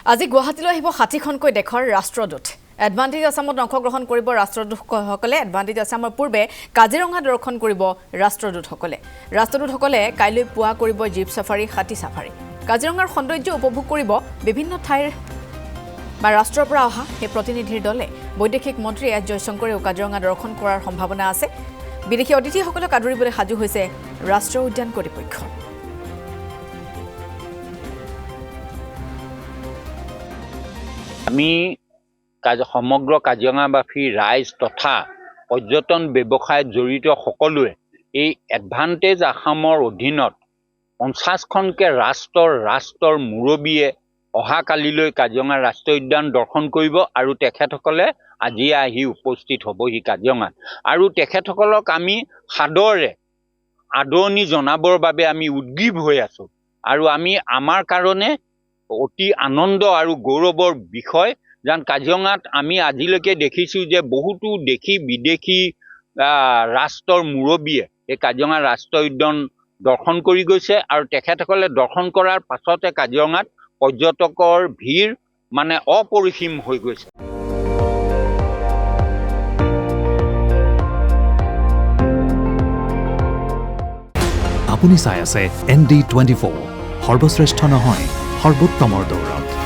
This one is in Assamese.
আজি গুৱাহাটীলৈ আহিব 60খনকৈ দেশৰ ৰাষ্ট্ৰদূত এডভান্টেজ আসামত অংশগ্ৰহণ কৰিব ৰাষ্ট্ৰদূতসকলে এডভান্টেজ আসামৰ পূৰ্বে কাজিৰঙা দৰ্শন কৰিব ৰাষ্ট্ৰদূতসকলে কাইলৈ পুৱা কৰিব জীপ সাফাৰী হাতী সাফাৰী কাজিৰঙাৰ সৌন্দৰ্য উপভোগ কৰিব বিভিন্ন ঠাইৰ বা ৰাষ্ট্ৰৰ পৰা অহা এই প্ৰতিনিধিৰ দলে বৈদেশিক মন্ত্ৰী এছ জয়শংকৰেও কাজিৰঙা দৰ্শন কৰাৰ সম্ভাৱনা আছে বিদেশী অতিথিসকলক আদৰিবলৈ সাজু হৈছে ৰাষ্ট্ৰীয় উদ্যান কৰ্তৃপক্ষ আমি সমগ্ৰ কাজিৰঙাবাসী ৰাইজ তথা পৰ্যটন ব্যৱসায়ত জড়িত সকলোৱে এই এডভান্টেজ আসামৰ অধীনত 50খনকে ৰাষ্ট্ৰৰ মুৰব্বীয়ে অহাকালিলৈ কাজিৰঙা ৰাষ্ট্ৰীয় উদ্যান দৰ্শন কৰিব আৰু তেখেতসকলে আজি আহি উপস্থিত হ'বহি কাজিৰঙাত আৰু তেখেতসকলক আমি সাদৰে আদৰণি জনাবৰ বাবে আমি উদ্গ্ৰীৱ হৈ আছো আৰু আমাৰ কাৰণে অতি আনন্দ আৰু গৌৰৱৰ বিষয় যেন কাজিৰঙাত আমি আজিলৈকে দেখিছোঁ যে বহুতো দেশী বিদেশী ৰাষ্ট্ৰৰ মুৰব্বীয়ে এই কাজিৰঙা ৰাষ্ট্ৰীয় উদ্যান দৰ্শন কৰি গৈছে আৰু তেখেতসকলে দৰ্শন কৰাৰ পাছতে কাজিৰঙাত পৰ্যটকৰ ভিৰ মানে অপৰিসীম হৈ গৈছে আপুনি চাই আছে ND24 সৰ্বশ্ৰেষ্ঠ নহয় সৰ্বোত্তমৰ দৌৰত